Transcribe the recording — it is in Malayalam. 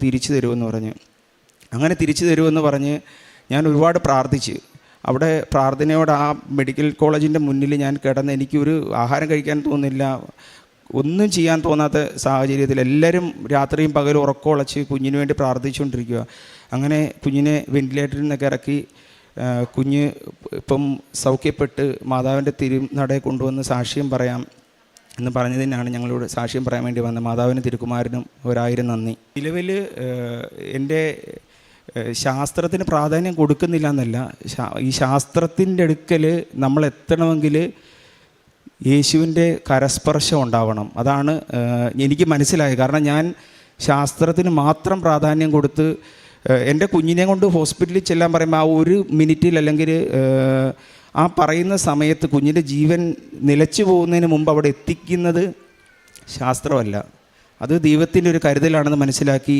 തിരിച്ചു തരുമെന്ന് പറഞ്ഞ്. അങ്ങനെ തിരിച്ചു തരുമെന്ന് പറഞ്ഞ് ഞാൻ ഒരുപാട് പ്രാർത്ഥിച്ച്. അവിടെ പ്രാർത്ഥനയോടെ ആ മെഡിക്കൽ കോളേജിൻ്റെ മുന്നിൽ ഞാൻ കിടന്ന് എനിക്കൊരു ആഹാരം കഴിക്കാൻ തോന്നുന്നില്ല, ഒന്നും ചെയ്യാൻ തോന്നാത്ത സാഹചര്യത്തിൽ എല്ലാവരും രാത്രിയും പകലും ഉറക്കമുളച്ച് കുഞ്ഞിന് വേണ്ടി പ്രാർത്ഥിച്ചുകൊണ്ടിരിക്കുക. അങ്ങനെ കുഞ്ഞിനെ വെൻറ്റിലേറ്ററിൽ നിന്നൊക്കെ ഇറക്കി കുഞ്ഞ് ഇപ്പം സൗഖ്യപ്പെട്ട് മാതാവിൻ്റെ തിരുനടയിൽ കൊണ്ടുവന്ന് സാക്ഷ്യം പറയാം എന്ന് പറഞ്ഞതിനാണ് ഞങ്ങളോട് സാക്ഷ്യം പറയാൻ വേണ്ടി വന്നത്. മാതാവിനും തിരുക്കുമാരനും 1000 നന്ദി. നിലവിൽ എൻ്റെ ശാസ്ത്രത്തിന് പ്രാധാന്യം കൊടുക്കുന്നില്ല എന്നല്ല, ഈ ശാസ്ത്രത്തിൻ്റെ അടുക്കൽ നമ്മൾ എത്തണമെങ്കിൽ യേശുവിൻ്റെ കരസ്പർശം ഉണ്ടാവണം. അതാണ് എനിക്ക് മനസ്സിലായത്. കാരണം ഞാൻ ശാസ്ത്രത്തിന് മാത്രം പ്രാധാന്യം കൊടുത്ത് എൻ്റെ കുഞ്ഞിനെ കൊണ്ട് ഹോസ്പിറ്റലിൽ ചെല്ലാൻ പറയുമ്പോൾ ആ ഒരു മിനിറ്റിൽ അല്ലെങ്കിൽ ആ പറയുന്ന സമയത്ത് കുഞ്ഞിൻ്റെ ജീവൻ നിലച്ചു പോകുന്നതിന് മുമ്പ് അവിടെ എത്തിക്കുന്നത് ശാസ്ത്രമല്ല, അത് ദൈവത്തിൻ്റെ ഒരു കരുതലാണെന്ന് മനസ്സിലാക്കി